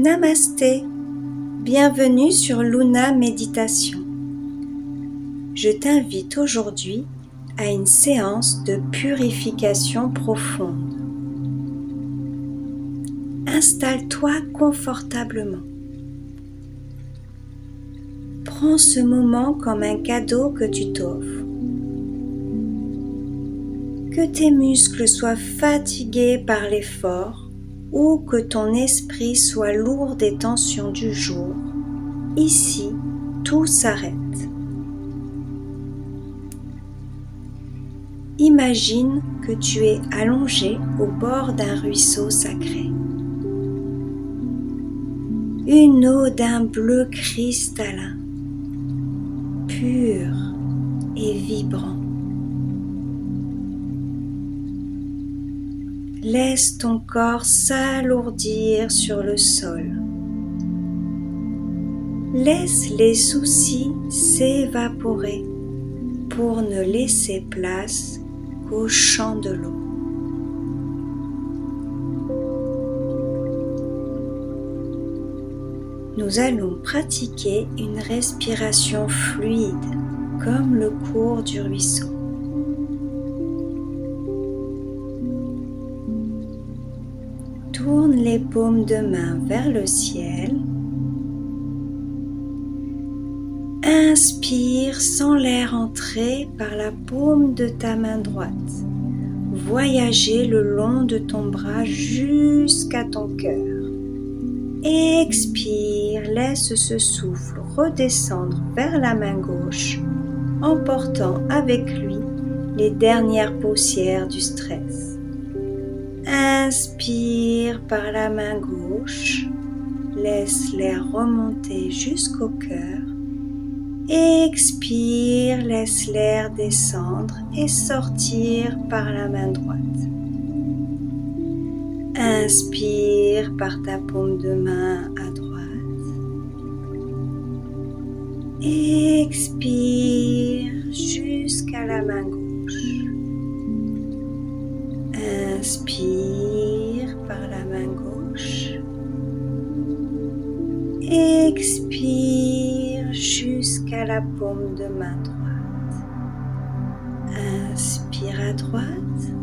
Namasté, bienvenue sur Luna Méditation. Je t'invite aujourd'hui à une séance de purification profonde. Installe-toi confortablement. Prends ce moment comme un cadeau que tu t'offres. Que tes muscles soient fatigués par l'effort ou que ton esprit soit lourd des tensions du jour, ici, tout s'arrête. Imagine que tu es allongé au bord d'un ruisseau sacré. Une eau d'un bleu cristallin, pur et vibrant. Laisse ton corps s'alourdir sur le sol. Laisse les soucis s'évaporer pour ne laisser place qu'au chant de l'eau. Nous allons pratiquer une respiration fluide comme le cours du ruisseau. Tourne les paumes de main vers le ciel. Inspire sans l'air entrer par la paume de ta main droite. Voyager le long de ton bras jusqu'à ton cœur. Expire, laisse ce souffle redescendre vers la main gauche, emportant avec lui les dernières poussières du stress. Inspire par la main gauche, laisse l'air remonter jusqu'au cœur. Expire, laisse l'air descendre et sortir par la main droite. Inspire par ta paume de main à droite. Expire jusqu'à la main gauche. Inspire par la main gauche. Expire jusqu'à la paume de main droite. Inspire à droite.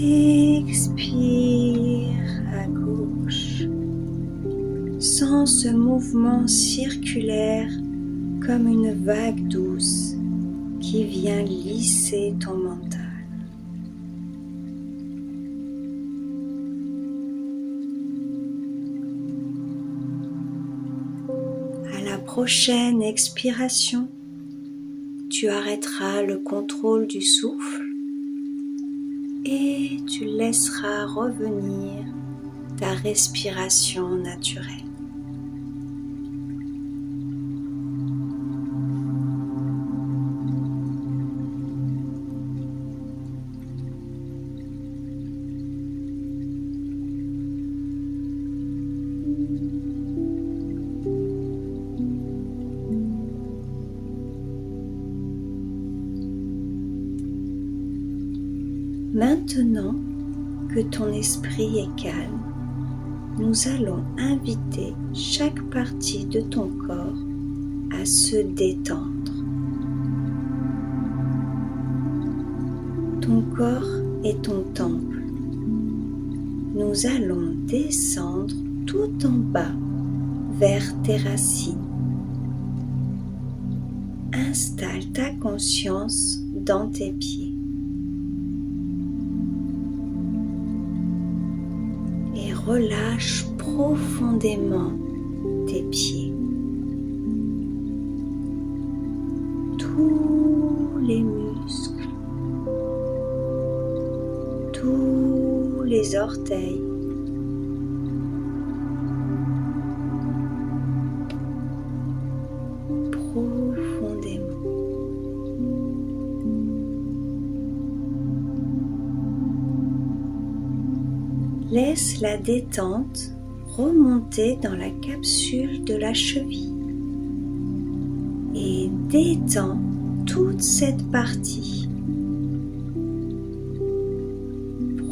Expire à gauche. Sens ce mouvement circulaire comme une vague douce qui vient lisser ton mental. À la prochaine expiration, tu arrêteras le contrôle du souffle et tu laisseras revenir ta respiration naturelle. Maintenant que ton esprit est calme, nous allons inviter chaque partie de ton corps à se détendre. Ton corps est ton temple. Nous allons descendre tout en bas vers tes racines. Installe ta conscience dans tes pieds. Et relâche profondément tes pieds. Tous les muscles, tous les orteils, profondément. Laisse la détente remonter dans la capsule de la cheville et détends toute cette partie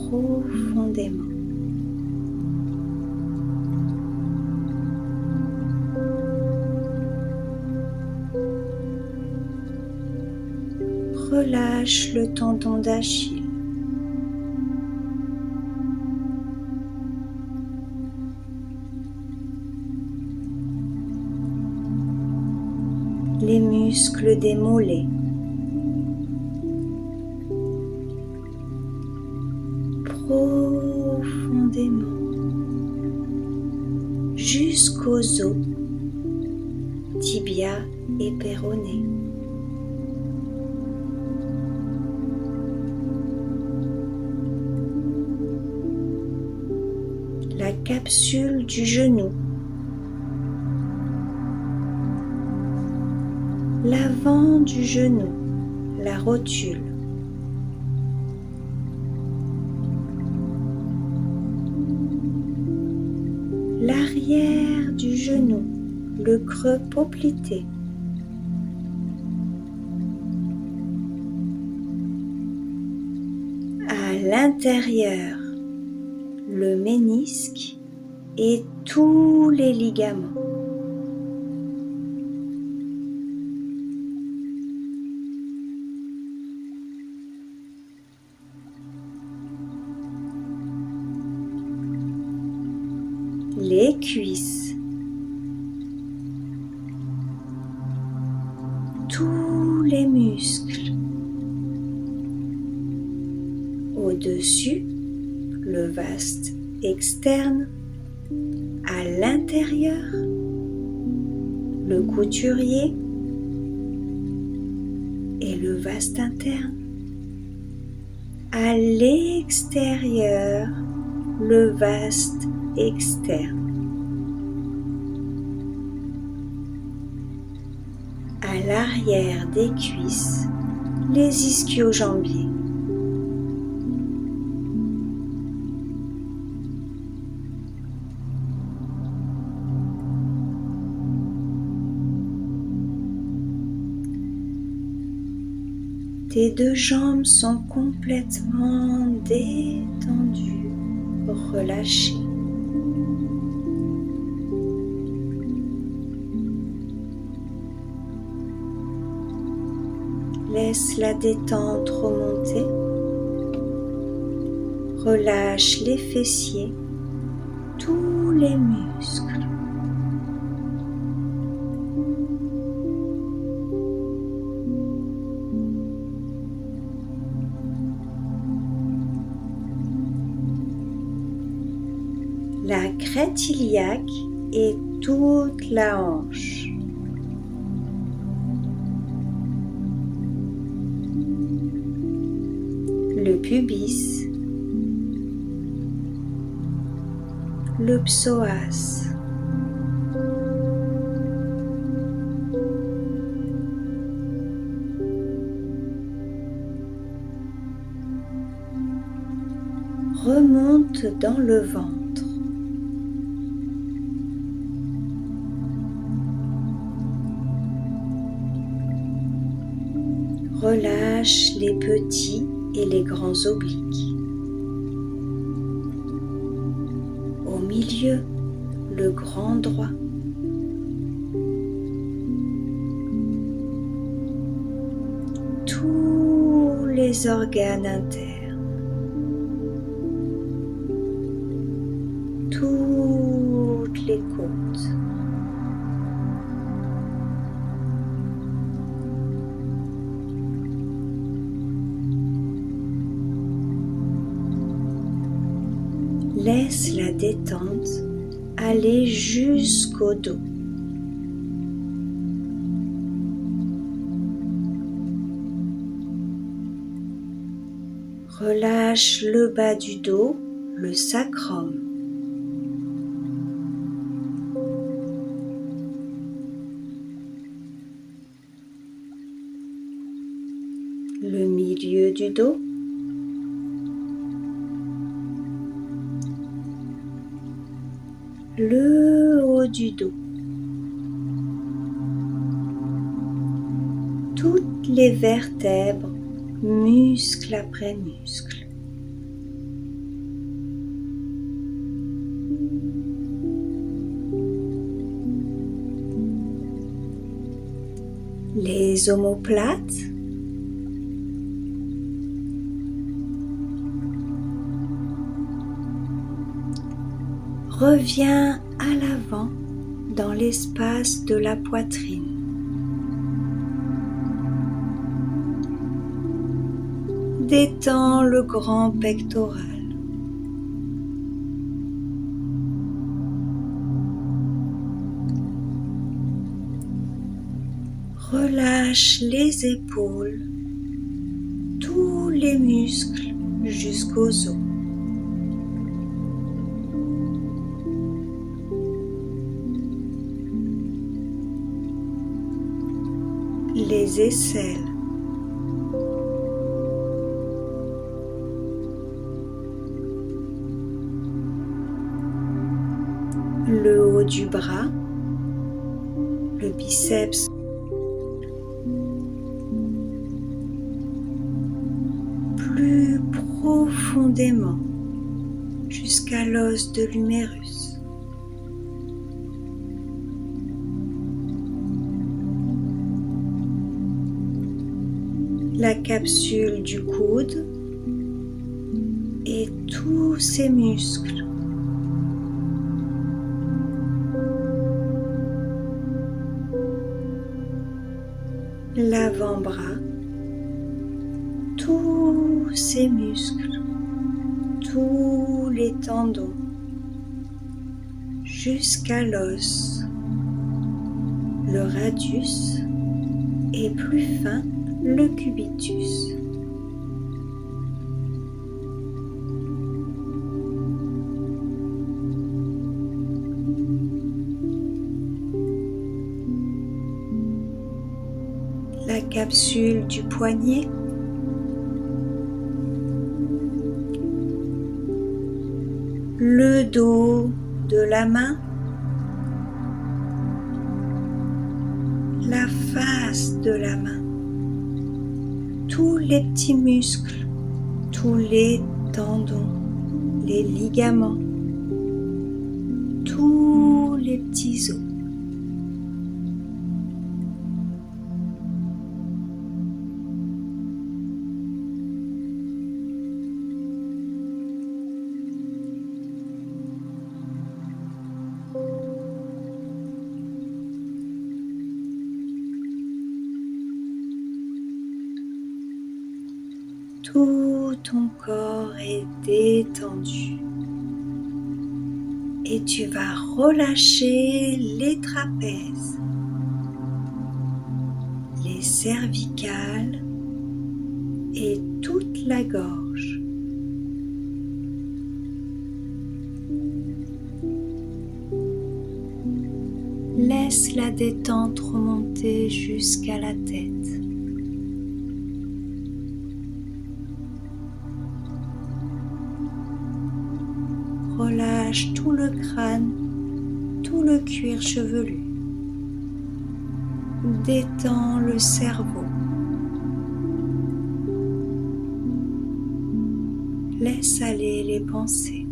profondément. Relâche le tendon d'Achille. Les muscles des mollets. Profondément jusqu'aux os, tibia et péroné. La capsule du genou, l'avant du genou, la rotule. L'arrière du genou, le creux poplité. À l'intérieur, le ménisque et tous les ligaments. Les cuisses, tous les muscles, au-dessus, le vaste externe, à l'intérieur, le couturier et le vaste interne, à l'extérieur, le vaste externe. À l'arrière des cuisses, les ischio-jambiers. Tes deux jambes sont complètement détendues, relâchées. Laisse la détente remonter. Relâche les fessiers, tous les muscles. La crête iliaque et toute la hanche. Le pubis, le psoas, remonte dans le ventre. Relâche les petits et les grands obliques. Au milieu, le grand droit. Tous les organes internes. Toutes les côtes. Laisse la détente aller jusqu'au dos. Relâche le bas du dos, le sacrum. Le milieu du dos. Le haut du dos. Toutes les vertèbres, muscle après muscle. les omoplates, reviens à l'avant dans l'espace de la poitrine. Détends le grand pectoral. Relâche les épaules, tous les muscles jusqu'aux os. Les aisselles. Le haut du bras, le biceps, plus profondément jusqu'à l'os de l'humérus. La capsule du coude et tous ses muscles. L'avant-bras, tous ses muscles, tous les tendons, jusqu'à l'os, le radius et plus fin, le cubitus. La capsule du poignet, le dos de la main, la face de la main, tous les petits muscles, tous les tendons, les ligaments, tous les petits os. Tout ton corps est détendu et tu vas relâcher les trapèzes, les cervicales et toute la gorge. Laisse la détente remonter jusqu'à la tête. Relâche tout le crâne, tout le cuir chevelu. Détends le cerveau. Laisse aller les pensées.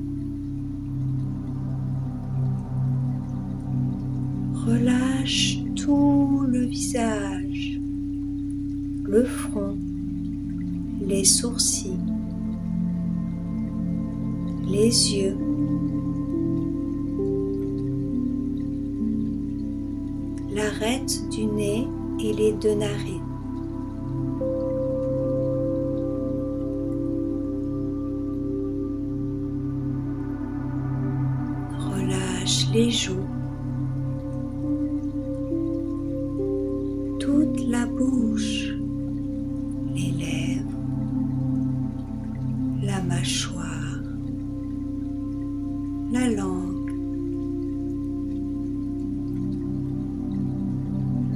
Relâche tout le visage, le front, les sourcils, les yeux, l'arête du nez et les deux narines. Relâche les joues, toute la bouche, les lèvres, la mâchoire, la langue,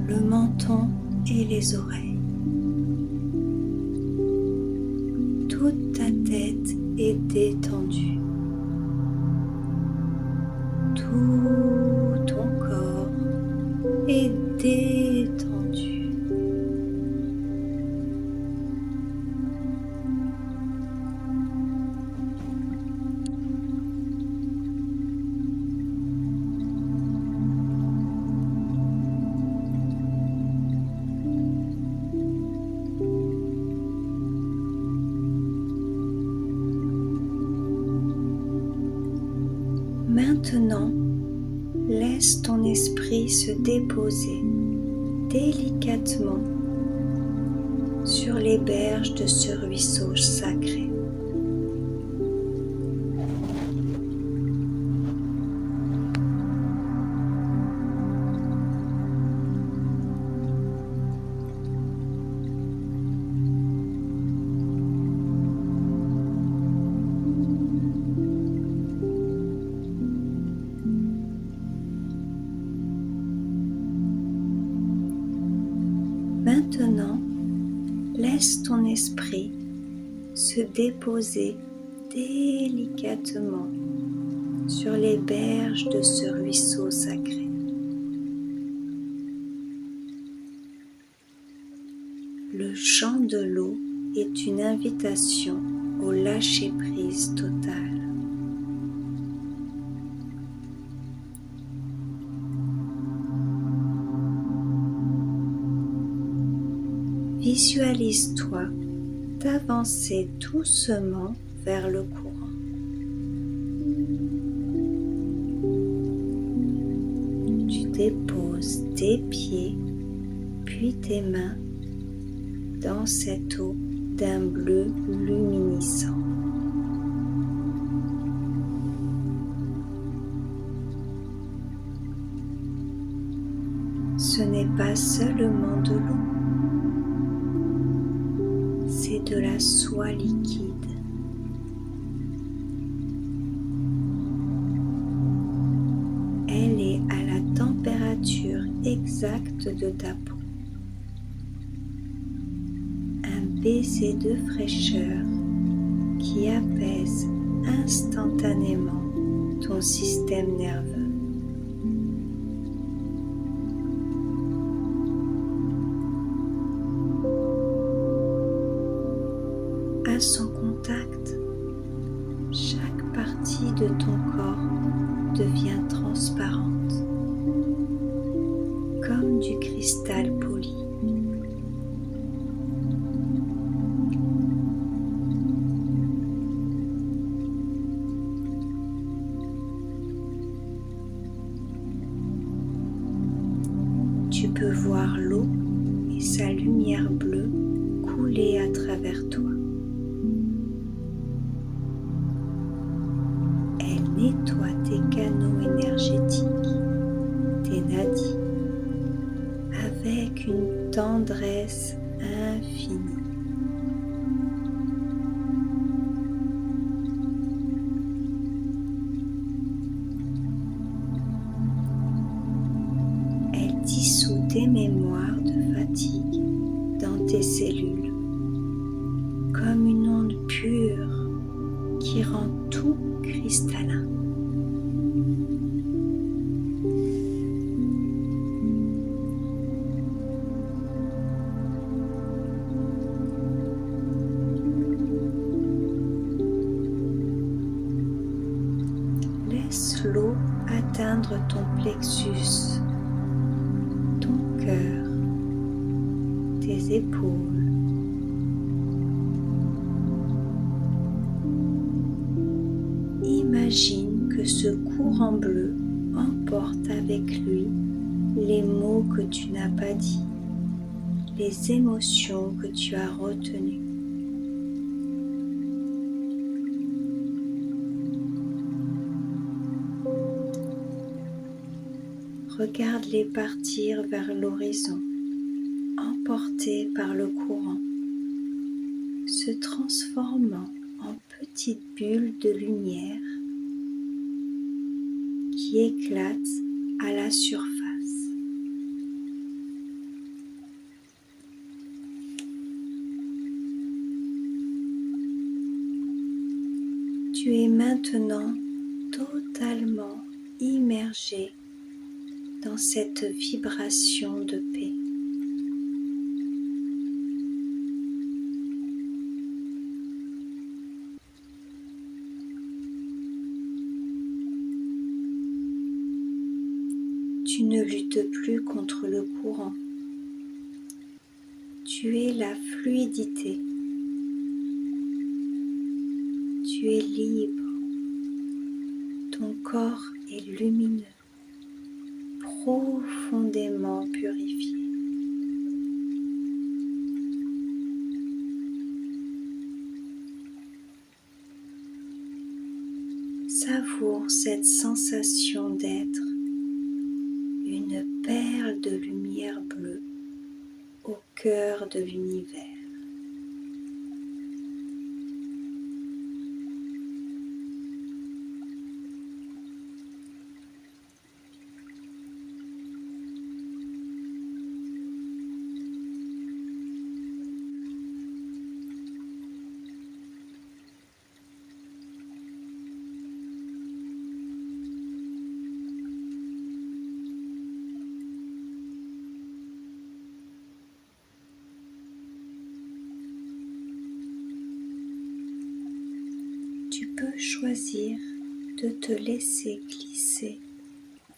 le menton et les oreilles. Toute ta tête est détendue. Tout ton corps est détendu. Maintenant, laisse ton esprit se déposer délicatement sur les berges de ce ruisseau sacré. Maintenant, laisse ton esprit se déposer délicatement sur les berges de ce ruisseau sacré. Le chant de l'eau est une invitation au lâcher-prise total. Visualise-toi t'avancer doucement vers le courant. Tu déposes tes pieds puis tes mains dans cette eau d'un bleu luminescent. Ce n'est pas seulement de l'eau, c'est de la soie liquide. Elle est à la température exacte de ta peau. Un baiser de fraîcheur qui apaise instantanément ton système nerveux. À son contact, chaque partie de ton corps devient transparente, comme du cristal poli. Tu peux voir l'eau et sa lumière bleue couler à travers toi. Elle nettoie tes canaux énergétiques, tes nadis, avec une tendresse infinie. Elle dissout tes mémoires de fatigue dans tes cellules, comme une onde pure qui rend tout cristallin. Laisse l'eau atteindre ton plexus, ton cœur, tes épaules. Imagine que ce courant bleu emporte avec lui les mots que tu n'as pas dit, les émotions que tu as retenues. Regarde-les partir vers l'horizon, emportés par le courant, se transformant en petites bulles de lumière qui éclatent à la surface. Tu es maintenant totalement immergé dans cette vibration de paix. Tu ne luttes plus contre le courant. Tu es la fluidité. Tu es libre. ton corps est lumineux, profondément purifié. Savoure cette sensation d'être une perle de lumière bleue au cœur de l'univers. Tu peux choisir de te laisser glisser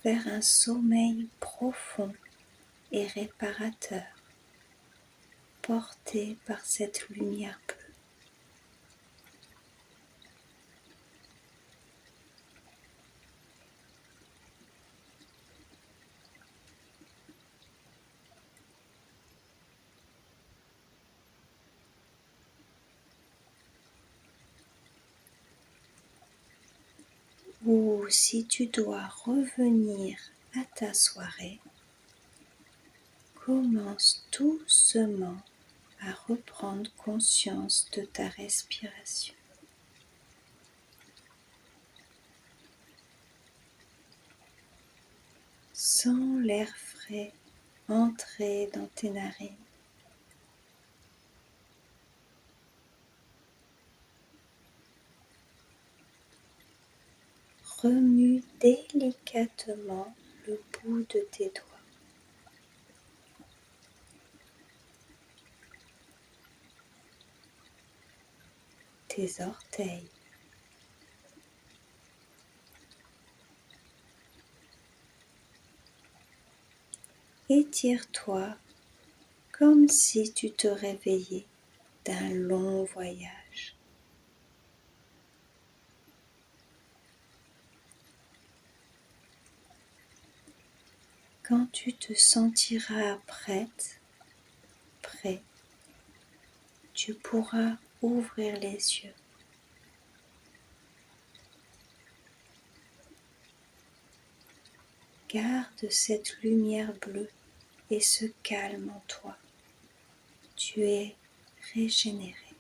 vers un sommeil profond et réparateur, porté par cette lumière bleue. Ou si tu dois revenir à ta soirée, commence doucement à reprendre conscience de ta respiration. Sens l'air frais entrer dans tes narines. Remue délicatement le bout de tes doigts. Tes orteils. Étire-toi comme si tu te réveillais d'un long voyage. Quand tu te sentiras prête, prêt, tu pourras ouvrir les yeux. Garde cette lumière bleue et ce calme en toi. Tu es régénéré.